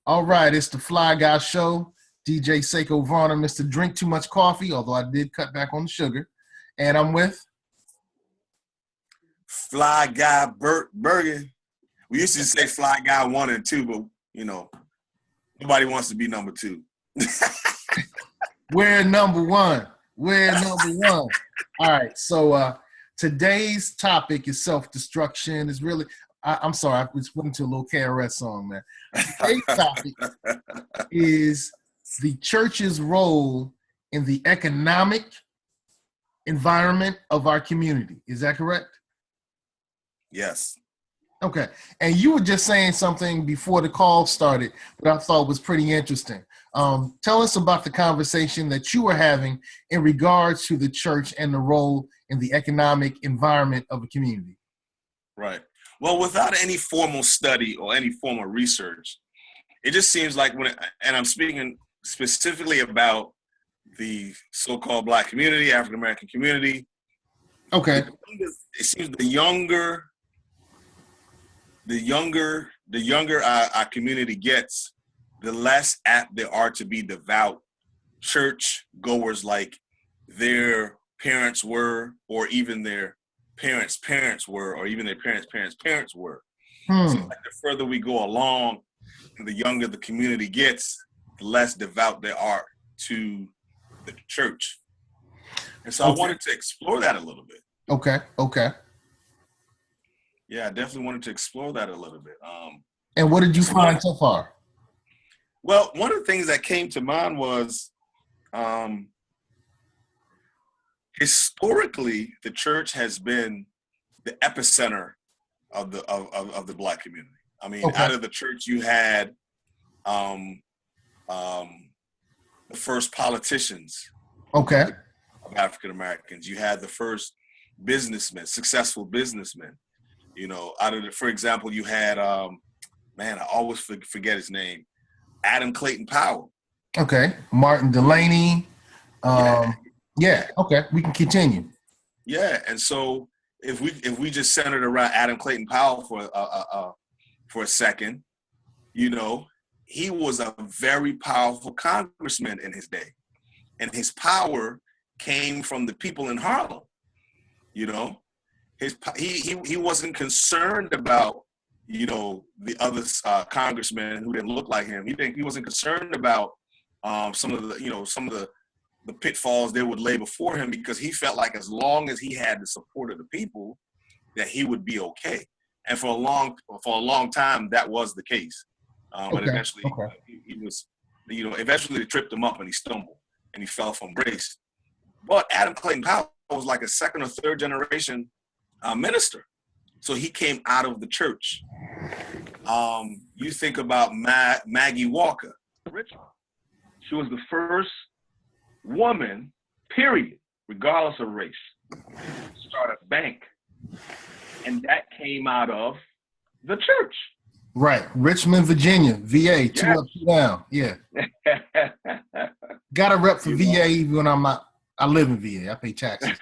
All right, it's the Fly Guy Show. DJ Seiko Varner, Mr. Drink Too Much Coffee, although I did cut back on the sugar. And I'm with Fly Guy Bert Bergen. We used to say Fly Guy 1 and 2, but, nobody wants to be number 2. We're number one. All right, so today's topic is self-destruction. Is really, I'm sorry, I just went into a little KRS song, man. Today's topic is the church's role in the economic environment of our community. Is that correct? Yes. Okay. And you were just saying something before the call started that I thought was pretty interesting. Tell us about the conversation that you were having in regards to the church and the role in the economic environment of a community. Right. Well, without any formal study or any formal research, it just seems like and I'm speaking specifically about the so-called Black community, African-American community. Okay. It seems the younger our community gets, the less apt they are to be devout church goers like their parents were, or even their parents' parents were, or even their parents' were. So like the further we go along, and the younger the community gets, the less devout they are to the church. And so I wanted to explore that a little bit. Okay. Yeah, I definitely wanted to explore that a little bit. And what did you find so far? Well, one of the things that came to mind was historically, the church has been the epicenter of the Black community. I mean, out of the church, you had the first politicians of African Americans. You had the first businessmen, successful businessmen. For example, you had I always forget his name, Adam Clayton Powell. Okay, Martin Delaney. Yeah. Okay, we can continue. Yeah, and so if we just centered around Adam Clayton Powell for a second, he was a very powerful congressman in his day, and his power came from the people in Harlem. He wasn't concerned about the other congressmen who didn't look like him. He wasn't concerned about some of the pitfalls they would lay before him, because he felt like as long as he had the support of the people, that he would be okay. And for a long time, that was the case. But eventually, he was, eventually they tripped him up and he stumbled and he fell from grace. But Adam Clayton Powell was like a second or third generation minister. So he came out of the church. You think about Maggie Walker. She was the first woman, period, regardless of race, to start a bank. And that came out of the church. Right. Richmond, Virginia, VA, two up, two down. Yeah. Got a rep for VA even when I'm not. I live in VA. I pay taxes.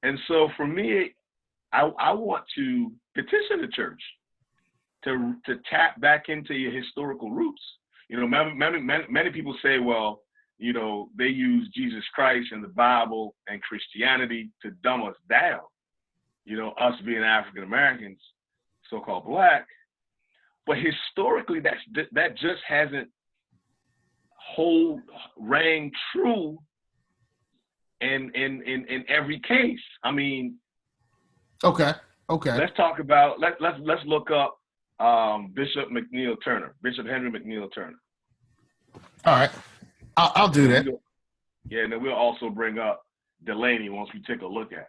And so for me, I want to petition the church to tap back into your historical roots. Many people say, well, they use Jesus Christ and the Bible and Christianity to dumb us down. Us being African Americans, so-called Black, but historically that just hasn't rang true in every case. I mean, okay. Let's talk about let's look up Bishop McNeal Turner, Bishop Henry McNeal Turner. All right, I'll do that. Yeah, and then we'll also bring up Delaney once we take a look at it.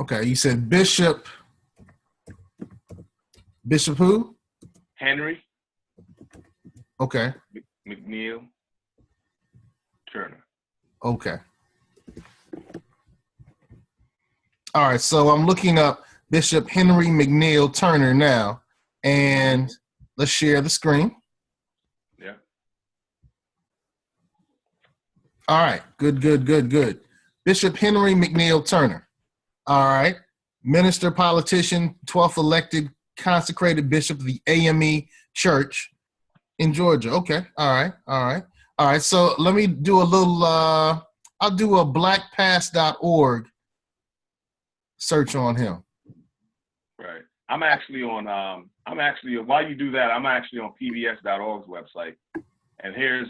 Okay, you said Bishop who? Henry. Okay. McNeal Turner. Okay. All right, so I'm looking up Bishop Henry McNeal Turner now, and let's share the screen. Yeah. All right, good. Bishop Henry McNeal Turner. All right. Minister, politician, 12th elected consecrated bishop of the AME Church in Georgia. Okay. All right. So let me do a little, I'll do a blackpast.org search on him. Right. I'm actually on, while you do that, I'm actually on pbs.org's website. And here's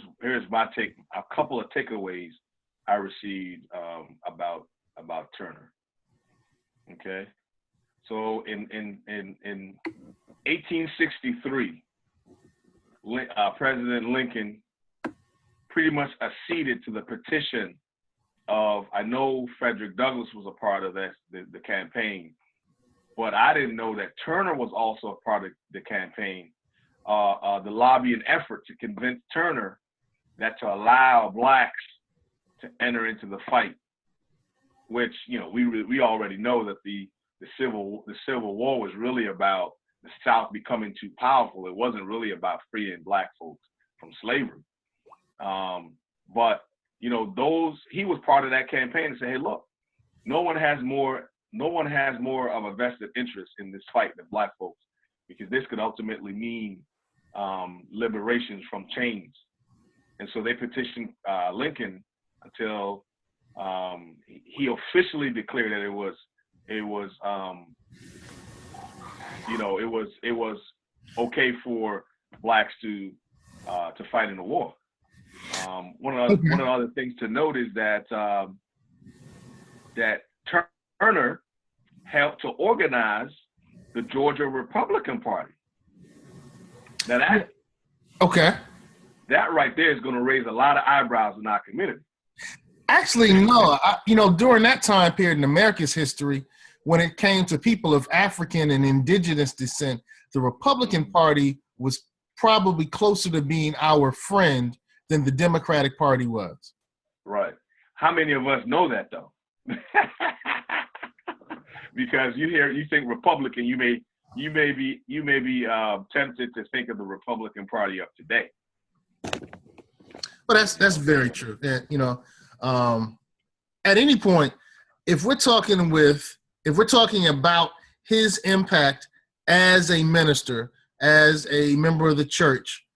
my take, a couple of takeaways I received about Turner. Okay. So in 1863, President Lincoln pretty much acceded to the petition of, I know Frederick Douglass was a part of the campaign, but I didn't know that Turner was also a part of the campaign. The lobbying effort to convince Turner that to allow blacks to enter into the fight, which, you know, we already know that the Civil War was really about the South becoming too powerful. It wasn't really about freeing black folks from slavery. But, you know, he was part of that campaign and said, hey, look, no one has more of a vested interest in this fight than black folks, because this could ultimately mean liberations from chains. And so they petitioned Lincoln until he officially declared that it was okay for blacks to fight in the war. One of the other things to note is that Turner helped to organize the Georgia Republican Party. Now that right there is going to raise a lot of eyebrows in our community. Actually, no. During that time period in America's history, when it came to people of African and indigenous descent, the Republican Party was probably closer to being our friend than the Democratic Party was. Right. How many of us know that, though? Because you think Republican, you may be tempted to think of the Republican Party of today. But that's very true. At any point, if we're talking about his impact as a minister, as a member of the church,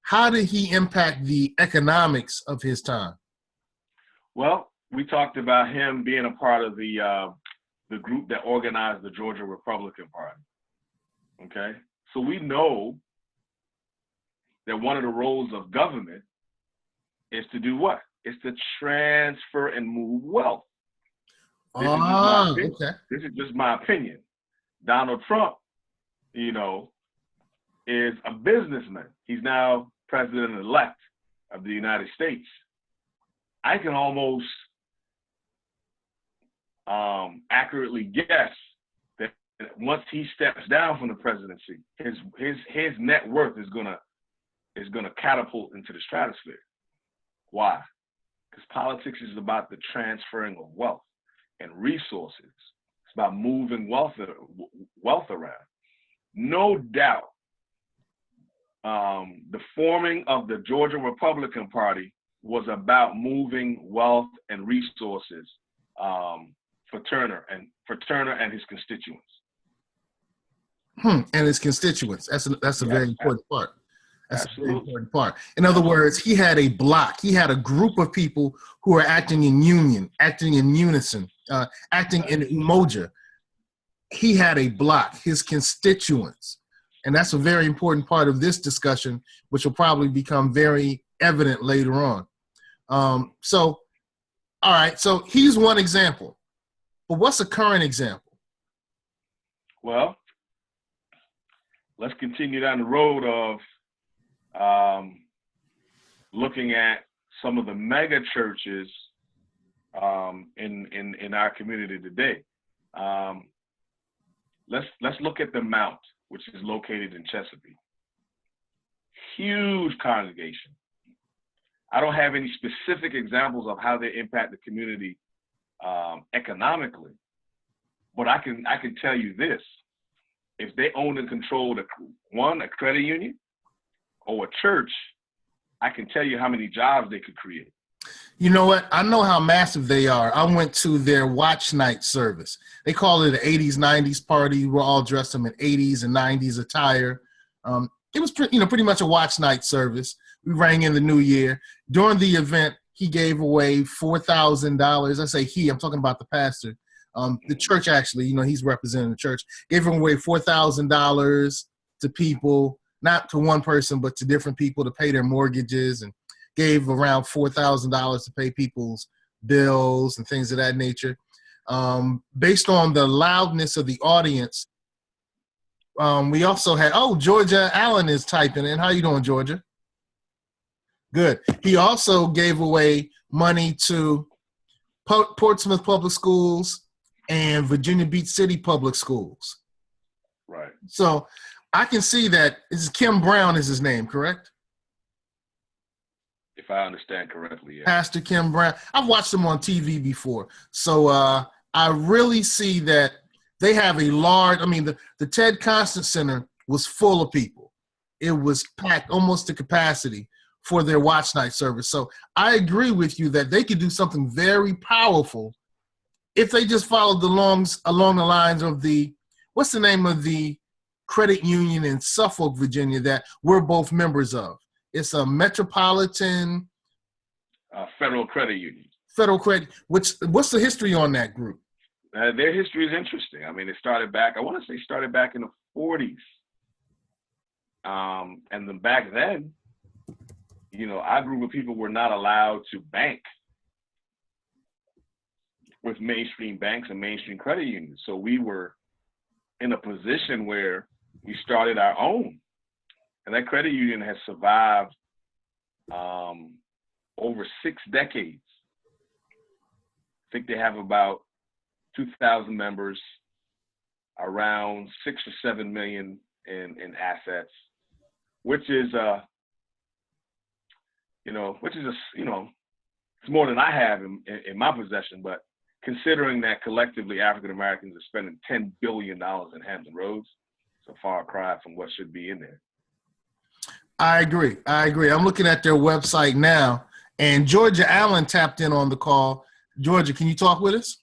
how did he impact the economics of his time? Well, we talked about him being a part of the group that organized the Georgia Republican Party. Okay, so we know that one of the roles of government is to do what? It's to transfer and move wealth. This is just my opinion. Donald Trump, is a businessman. He's now president-elect of the United States. I can almost accurately guess that once he steps down from the presidency, his net worth is gonna catapult into the stratosphere. Why? Because politics is about the transferring of wealth and resources. It's about moving wealth around. No doubt, the forming of the Georgia Republican Party was about moving wealth and resources for Turner and his constituents. And his constituents. That's a very important part. That's Absolutely. a very important part. In other words, he had a block. He had a group of people who are acting in union, acting in unison, acting in umoja. He had a block, his constituents. And that's a very important part of this discussion, which will probably become very evident later on. All right, so he's one example. But what's a current example? Well, let's continue down the road of looking at some of the mega churches in our community today. Let's look at the Mount, which is located in Chesapeake. Huge congregation. I don't have any specific examples of how they impact the community economically, but I can tell you this: if they own and control a credit union or a church, I can tell you how many jobs they could create. You know what? I know how massive they are. I went to their watch night service. They call it an 80s, 90s party. We're all dressed up in 80s and 90s attire. It was pretty much a watch night service. We rang in the new year. During the event, he gave away $4,000. I say he, I'm talking about the pastor. The church actually, he's representing the church, gave him away $4,000 to people, not to one person, but to different people to pay their mortgages, and gave around $4,000 to pay people's bills and things of that nature. Based on the loudness of the audience, we also had, Georgia Allen is typing in. How you doing, Georgia? Good. He also gave away money to Portsmouth Public Schools and Virginia Beach City Public Schools. Right. So I can see that. This is Kim Brown is his name, correct? If I understand correctly, yeah. Pastor Kim Brown. I've watched him on TV before. So I really see that they have a large, the Ted Constant Center was full of people. It was packed almost to capacity for their watch night service. So I agree with you that they could do something very powerful if they just followed along the lines of what's the name of the credit union in Suffolk, Virginia, that we're both members of? It's a Metropolitan Federal Credit Union. Federal Credit. What's the history on that group? Their history is interesting. It started back, I want to say started back in the 40s. And then back then, our group of people were not allowed to bank with mainstream banks and mainstream credit unions. So we were in a position where we started our own. And that credit union has survived over 6 decades. I think they have about 2,000 members, around 6 or 7 million in assets, which is it's more than I have in my possession. But considering that collectively African Americans are spending $10 billion in Hampton Roads, it's a far cry from what should be in there. I agree. I'm looking at their website now, and Georgia Allen tapped in on the call. Georgia, can you talk with us?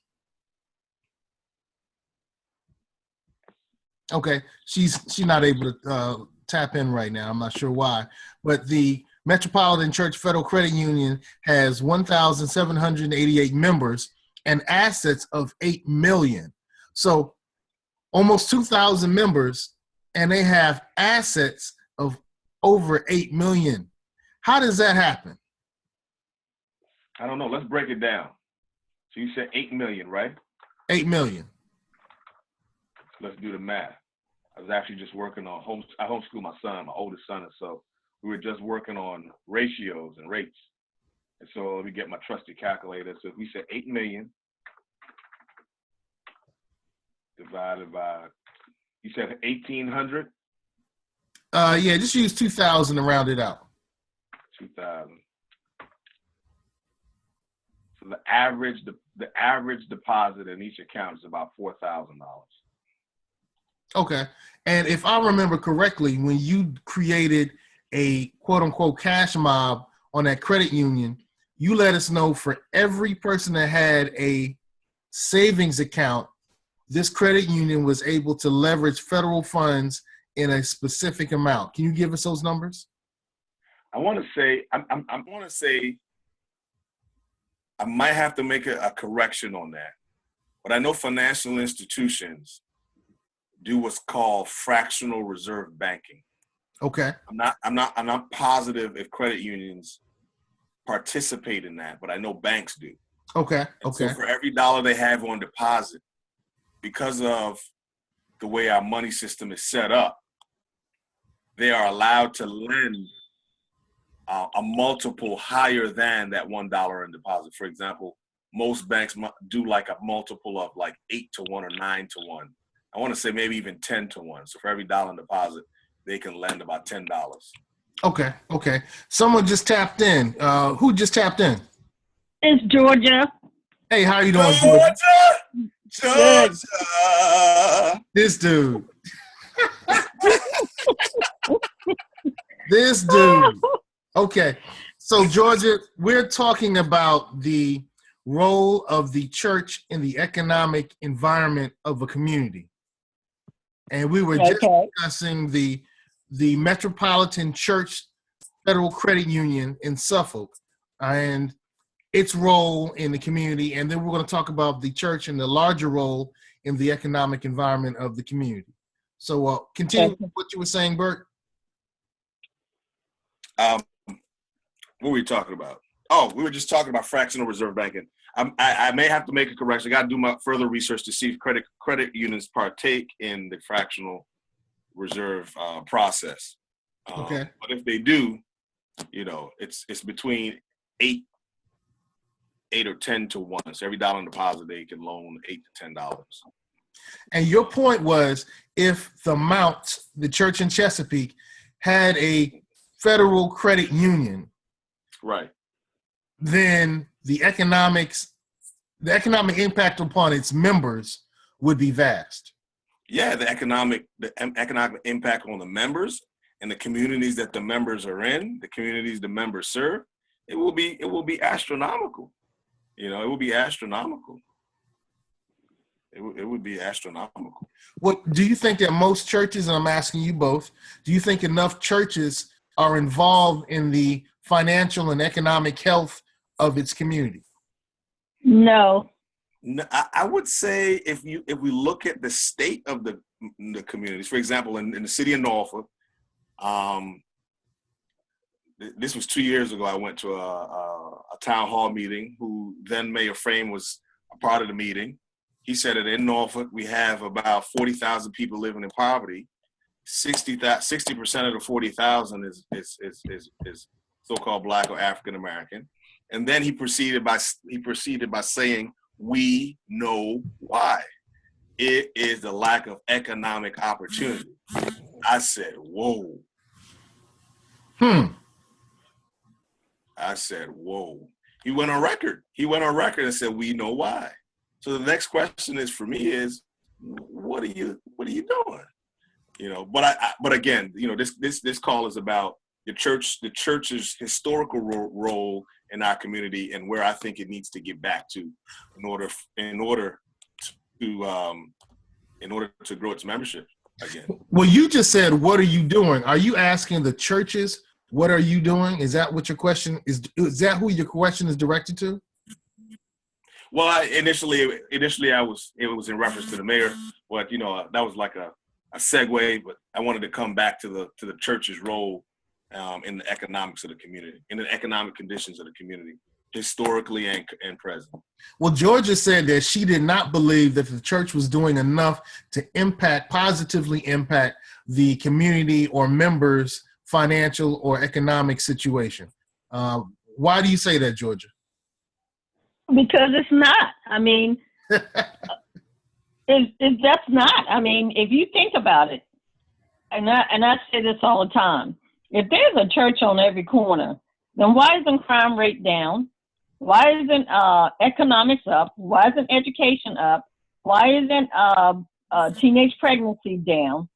Okay, she's not able to tap in right now. I'm not sure why, but the Metropolitan Church Federal Credit Union has 1,788 members and assets of $8 million. So almost 2,000 members, and they have assets of over $8 million. How does that happen? I don't know. Let's break it down. So you said 8 million, right? 8 million. Let's do the math. I was actually just working on I homeschool my son, my oldest son, and so we were just working on ratios and rates. And so let me get my trusty calculator. So if we said 8 million divided by, you said 1,800? Yeah, just use 2,000 to round it out. 2,000. So the average deposit in each account is about $4,000. Okay. And if I remember correctly, when you created a quote unquote cash mob on that credit union, you let us know for every person that had a savings account, this credit union was able to leverage federal funds in a specific amount. Can you give us those numbers? I want to say, I might have to make a correction on that, but I know financial institutions do what's called fractional reserve banking. Okay. I'm not positive if credit unions participate in that, but I know banks do. Okay. So for every dollar they have on deposit, because of the way our money system is set up, they are allowed to lend a multiple higher than that $1 in deposit. For example, most banks do like a multiple of like 8 to 1 or 9 to 1. I want to say maybe even 10 to 1. So for every dollar in deposit, they can lend about $10. Okay. Someone just tapped in. Who just tapped in? It's Georgia. Hey, how you doing, Georgia? This dude. This dude. Okay. So, Georgia, we're talking about the role of the church in the economic environment of a community. And we were just discussing the Metropolitan Church Federal Credit Union in Suffolk and its role in the community. And then we're going to talk about the church and the larger role in the economic environment of the community. So continue with what you were saying, Bert. What were we talking about? Oh, we were just talking about fractional reserve banking. I may have to make a correction. I got to do my further research to see if credit unions partake in the fractional reserve process. Okay. But if they do, it's between 8 or 10 to 1. So every dollar in deposit, they can loan $8 to $10. And your point was, if the Mount, the church in Chesapeake, had a federal credit union, right, then the economic impact upon its members would be vast. Yeah, the economic impact on the members and the communities that the members are in, the communities the members serve, it will be astronomical. It will be astronomical. It would be astronomical. What do you think that most churches, and I'm asking you both, do you think enough churches are involved in the financial and economic health of its community? No. I would say if we look at the state of the communities, for example, in the city of Norfolk, this was 2 years ago. I went to a town hall meeting. Who then Mayor Frame was a part of the meeting. He said that in Norfolk we have about 40,000 people living in poverty. 60% of the 40,000 is so-called Black or African American. And then he proceeded by saying, we know why. It is the lack of economic opportunity. I said, whoa. I said, whoa. He went on record and said, we know why. So the next question is for me is, what are you doing? But again, this call is about the church's historical role in our community and where I think it needs to get back to in order to grow its membership again. Well, you just said, what are you doing? Are you asking the churches, what are you doing? Is that what your question is? Is that who your question is directed to? Well, initially it was in reference to the mayor, but that was like a segue. But I wanted to come back to the church's role in the economics of the community, in the economic conditions of the community, historically and present. Well, Georgia said that she did not believe that the church was doing enough to positively impact the community or members' financial or economic situation. Why do you say that, Georgia? Because it's not. I mean, it's just not. I mean, if you think about it, and I say this all the time, if there's a church on every corner, then why isn't crime rate down? Why isn't economics up? Why isn't education up? Why isn't teenage pregnancy down?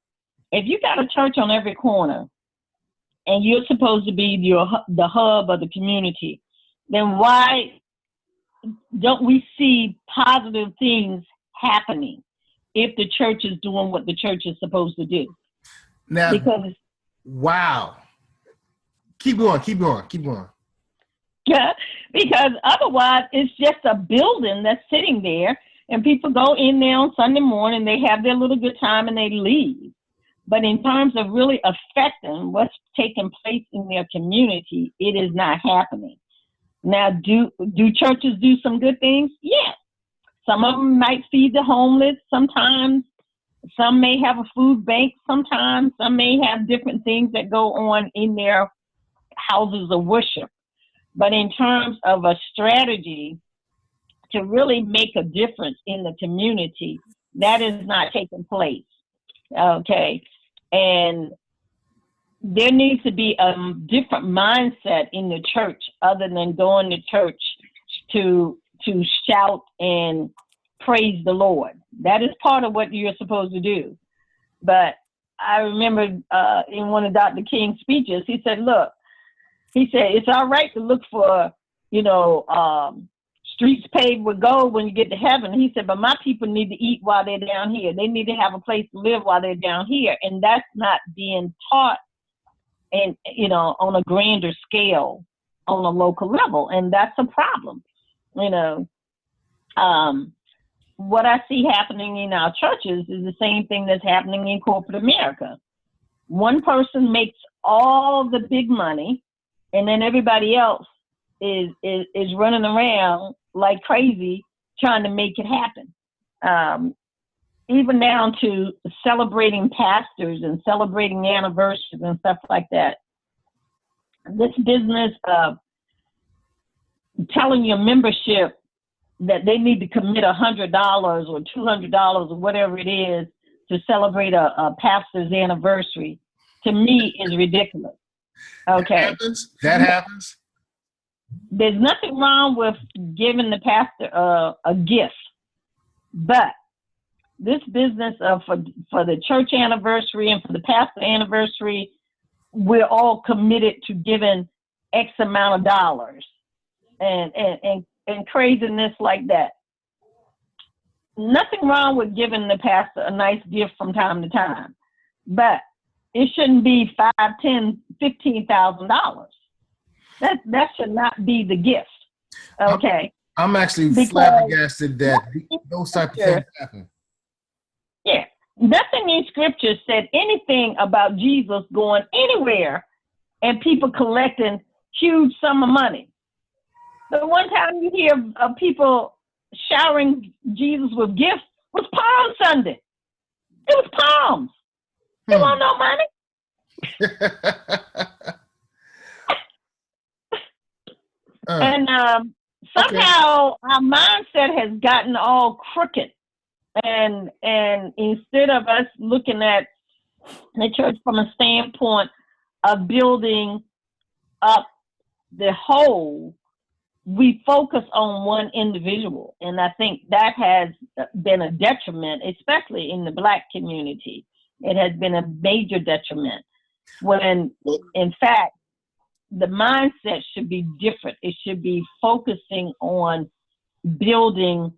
If you got a church on every corner and you're supposed to be the hub of the community, then why don't we see positive things happening if the church is doing what the church is supposed to do? Now, wow. Keep going. Yeah, because otherwise it's just a building that's sitting there and people go in there on Sunday morning, they have their little good time and they leave. But in terms of really affecting what's taking place in their community, it is not happening. Now, do churches do some good things? Yes. Some of them might feed the homeless sometimes. Some may have a food bank sometimes. Some may have different things that go on in their houses of worship. But in terms of a strategy to really make a difference in the community, that is not taking place. Okay. And there needs to be a different mindset in the church other than going to church to shout and praise the Lord. That is part of what you're supposed to do. But I remember in one of Dr. King's speeches, he said, look, He said, it's all right to look for, streets paved with gold when you get to heaven. He said, but my people need to eat while they're down here. They need to have a place to live while they're down here. And that's not being taught and, on a grander scale on a local level. And that's a problem. What I see happening in our churches is the same thing that's happening in corporate America. One person makes all the big money, and then everybody else is running around like crazy trying to make it happen. Even down to celebrating pastors and celebrating anniversaries and stuff like that. This business of telling your membership that they need to commit $100 or $200 or whatever it is to celebrate a pastor's anniversary, to me, is ridiculous. Okay. That happens. There's nothing wrong with giving the pastor a gift, but this business of for the church anniversary and for the pastor anniversary, we're all committed to giving X amount of dollars and craziness like that. Nothing wrong with giving the pastor a nice gift from time to time, but it shouldn't be $5,000, $10,000, $15,000. That should not be the gift. Okay. I'm actually flabbergasted that those type of things happen. Yeah. Nothing in scripture said anything about Jesus going anywhere and people collecting huge sum of money. The one time you hear of people showering Jesus with gifts was Palm Sunday. It was palms. They want no money. And somehow our mindset has gotten all crooked. And instead of us looking at the church from a standpoint of building up the whole, we focus on one individual. And I think that has been a detriment, especially in the Black community. It has been a major detriment when, in fact, the mindset should be different. It should be focusing on building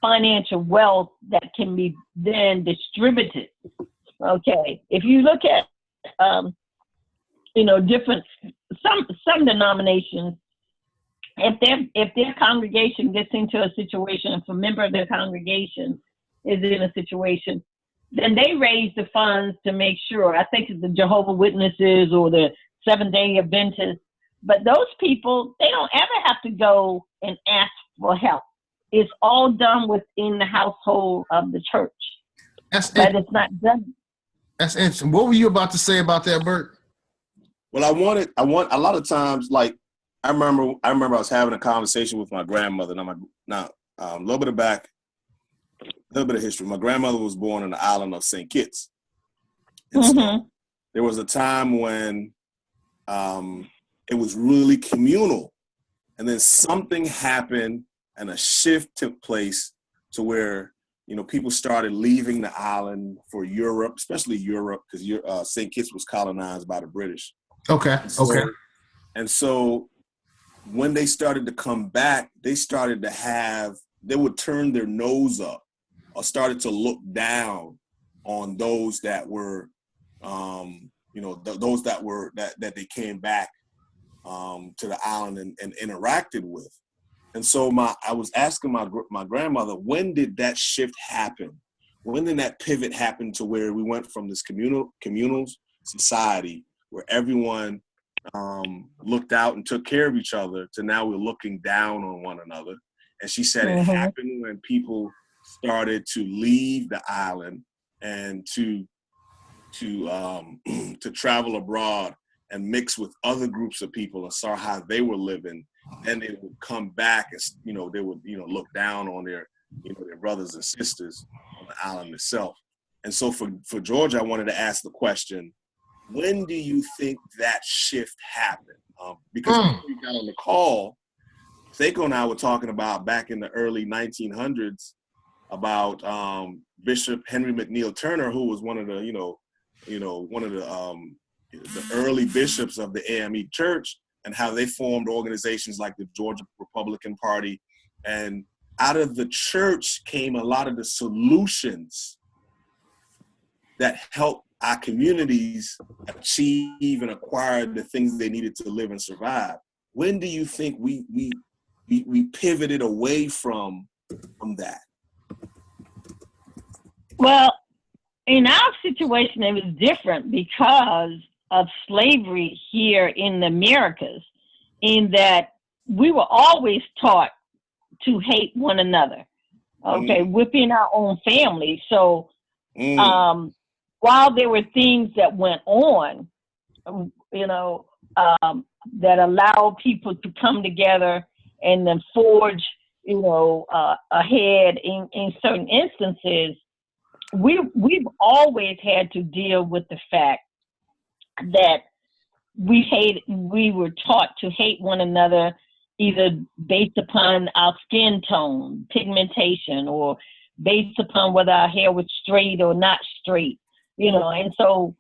financial wealth that can be then distributed. Okay. If you look at, different, some denominations, if their congregation gets into a situation, if a member of their congregation is in a situation, then they raise the funds to make sure. I think it's the Jehovah's Witnesses or the Seventh-day Adventists, but those people, they don't ever have to go and ask for help. It's all done within the household of the church. But it's not done. That's interesting. What were you about to say about that, Bert? Well, I want a lot of times, like I remember I was having a conversation with my grandmother. Now, a little bit of history. My grandmother was born on the island of St. Kitts. And so there was a time when it was really communal. And then something happened and a shift took place to where, people started leaving the island for Europe, especially Europe, because St. Kitts was colonized by the British. Okay. And so when they started to come back, they would turn their nose up or started to look down on those that were, those that they came back to the island and interacted with. And so I was asking my grandmother, when did that shift happen? When did that pivot happen to where we went from this communal society where everyone looked out and took care of each other to now we're looking down on one another? And she said it happened when people started to leave the island and to travel abroad and mix with other groups of people and saw how they were living. Then they would come back and, they would, look down on their brothers and sisters on the island itself. And so for George, I wanted to ask the question, when do you think that shift happened? Because when we got on the call, Seiko and I were talking about back in the early 1900s about Bishop Henry McNeal Turner, who was one of the, the early bishops of the AME Church. and how they formed organizations like the Georgia Republican Party. And out of the church came a lot of the solutions that helped our communities achieve and acquire the things they needed to live and survive. When do you think we pivoted away from that? Well, in our situation, it was different because of slavery here in the Americas, in that we were always taught to hate one another, okay, within our own family. So while there were things that went on, that allowed people to come together and then forge, ahead in certain instances, we've always had to deal with the fact that we were taught to hate one another, either based upon our skin tone, pigmentation, or based upon whether our hair was straight or not straight, and so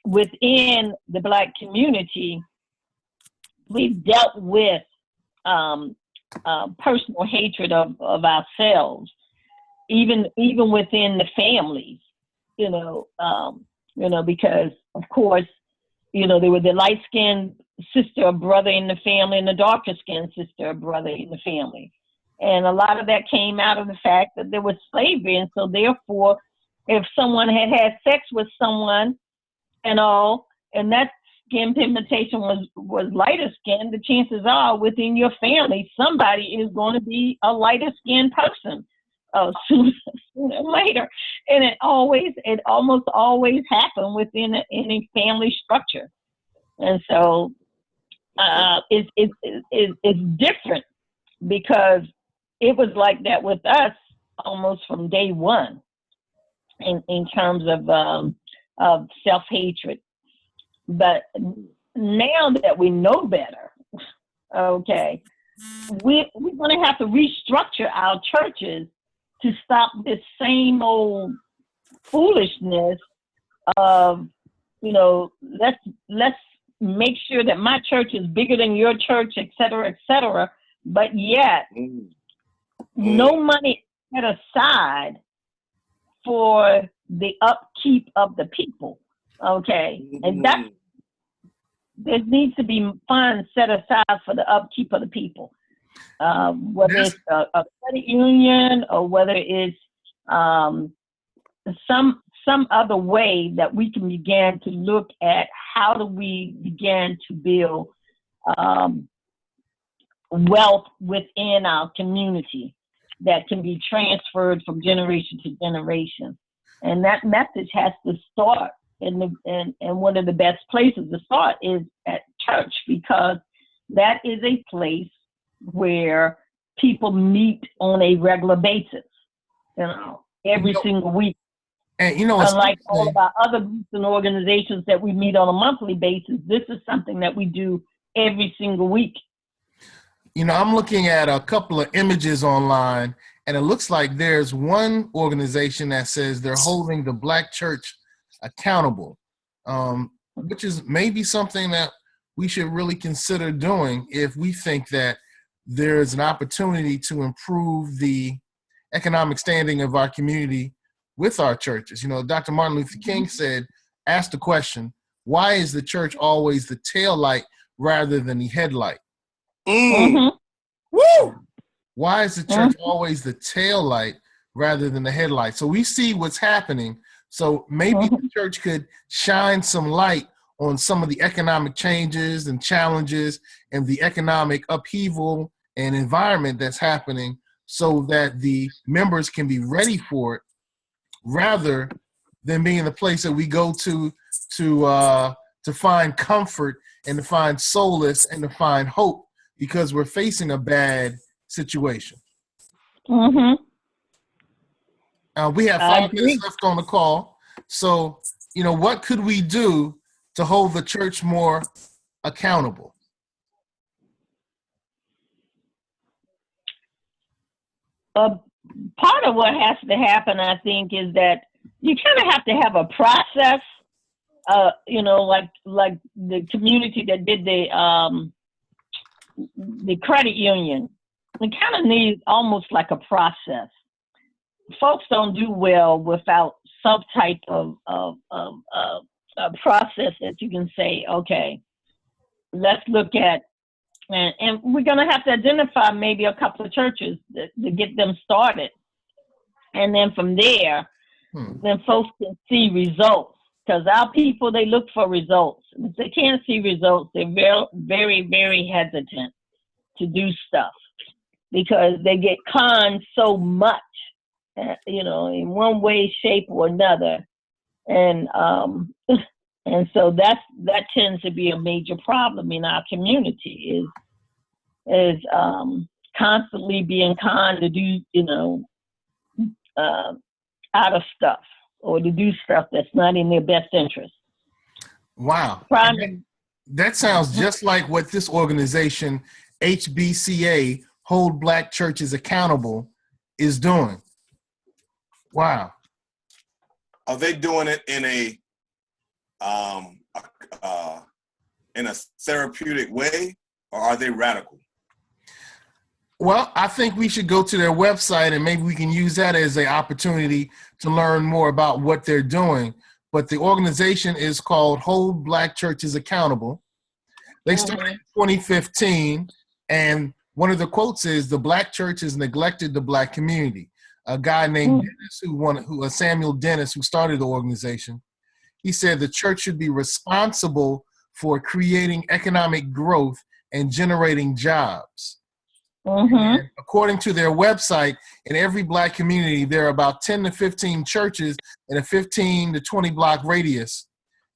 within the Black community, we've dealt with personal hatred of ourselves, even within the families, because of course, there was the light-skinned sister or brother in the family and the darker-skinned sister or brother in the family. And a lot of that came out of the fact that there was slavery. And so therefore, if someone had sex with someone and that skin pigmentation was lighter skin, the chances are within your family, somebody is going to be a lighter skinned person sooner or later. And it almost always happened within any family structure. And so it's different because it was like that with us almost from day one in terms of self-hatred. But now that we know better, okay, we're going to have to restructure our churches to stop this same old foolishness of, let's make sure that my church is bigger than your church, et cetera, but yet no money set aside for the upkeep of the people, okay? And there needs to be funds set aside for the upkeep of the people, whether it's a credit union or whether it's some other way that we can begin to look at how do we begin to build wealth within our community that can be transferred from generation to generation. And that message has to start, and one of the best places to start is at church, because that is a place where people meet on a regular basis, every single week. And unlike all of our other groups and organizations that we meet on a monthly basis, this is something that we do every single week. I'm looking at a couple of images online, and it looks like there's one organization that says they're holding the Black church accountable, which is maybe something that we should really consider doing if we think that there's an opportunity to improve the economic standing of our community with our churches. Dr. Martin Luther King asked the question, why is the church always the tail light rather than the headlight? Woo! Why is the church always the tail light rather than the headlight? So we see what's happening. So maybe the church could shine some light on some of the economic changes and challenges and the economic upheaval and environment that's happening so that the members can be ready for it, rather than being the place that we go to find comfort and to find solace and to find hope because we're facing a bad situation. We have 5 minutes left on the call. So, what could we do to hold the church more accountable? Part of what has to happen, I think, is that you kind of have to have a process, like the community that did the the credit union, it kind of needs almost like a process. Folks don't do well without some type of a process that you can say, okay, let's look at, and we're going to have to identify maybe a couple of churches to get them started. And then from there, then folks can see results. Because our people, they look for results. If they can't see results, they're very, very, very hesitant to do stuff because they get conned so much, in one way, shape, or another. And so that tends to be a major problem in our community is constantly being conned to do, out of stuff or to do stuff that's not in their best interest. Wow. That sounds just like what this organization, HBCA, Hold Black Churches Accountable, is doing. Wow. Are they doing it in a therapeutic way, or are they radical? Well, I think we should go to their website and maybe we can use that as an opportunity to learn more about what they're doing. But the organization is called Hold Black Churches Accountable. They started in 2015, and one of the quotes is, "The Black church has neglected the Black community." A guy named Dennis, Samuel Dennis, who started the organization, he said the church should be responsible for creating economic growth and generating jobs. And according to their website, in every Black community, there are about 10 to 15 churches in a 15 to 20 block radius.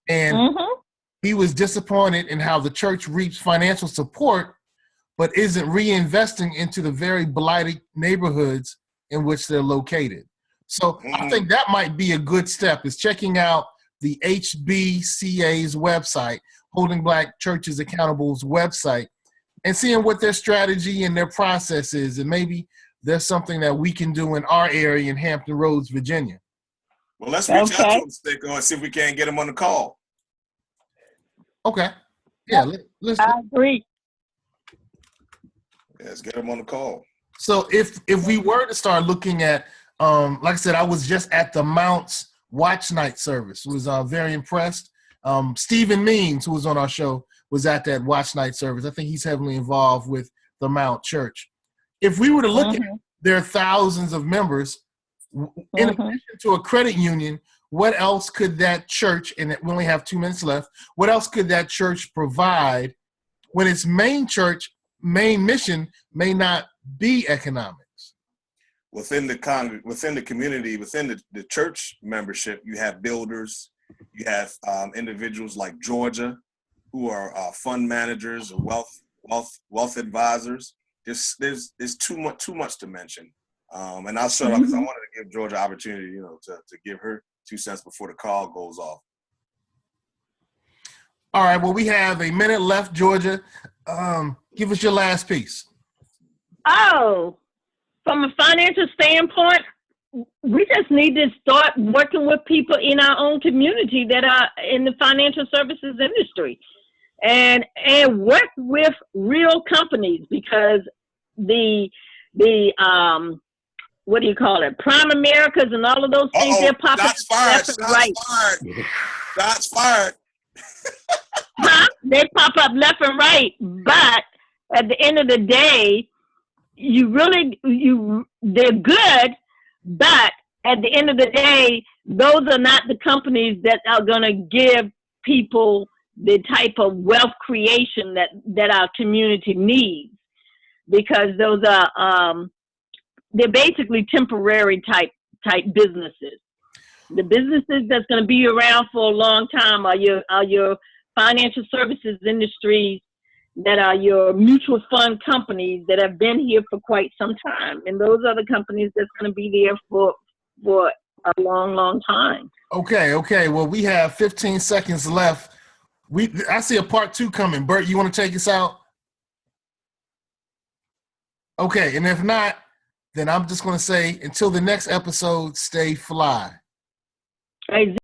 And he was disappointed in how the church reaps financial support, but isn't reinvesting into the very blighted neighborhoods in which they're located. So I think that might be a good step, is checking out the HBCA's website, Holding Black Churches Accountable's website, and seeing what their strategy and their process is. And maybe there's something that we can do in our area in Hampton Roads, Virginia. Well, let's reach out to him, Sicko, and see if we can't get him on the call. Okay. Yeah, let's. I agree. Yeah, let's get him on the call. So if we were to start looking at, like I said, I was just at the Mounts Watch Night service. Was very impressed. Stephen Means, who was on our show, was at that Watch Night service. I think he's heavily involved with the Mount Church. If we were to look at their thousands of members, in addition to a credit union, what else could that church, and we only have 2 minutes left, what else could that church provide when its main mission may not be economics? Within the community, within the church membership, you have builders, you have individuals like Georgia, who are fund managers, wealth advisors. There's too much to mention, and I'll shut up because I wanted to give Georgia opportunity, to give her 2 cents before the call goes off. All right. Well, we have a minute left, Georgia. Give us your last piece. Oh, from a financial standpoint, we just need to start working with people in our own community that are in the financial services industry. And work with real companies, because the what do you call it? Prime Americas and all of those things, they're popping up left and right. Shots fired. They pop up left and right, but at the end of the day, they're good, but at the end of the day, those are not the companies that are going to give people the type of wealth creation that our community needs, because those are they're basically temporary type businesses. The businesses that's going to be around for a long time are your financial services industries, that are your mutual fund companies that have been here for quite some time, and those are the companies that's going to be there for a long time. Okay. Well, we have 15 seconds left. I see a part 2 coming. Bert, you want to take us out? Okay, and if not, then I'm just going to say, until the next episode, stay fly. Hey,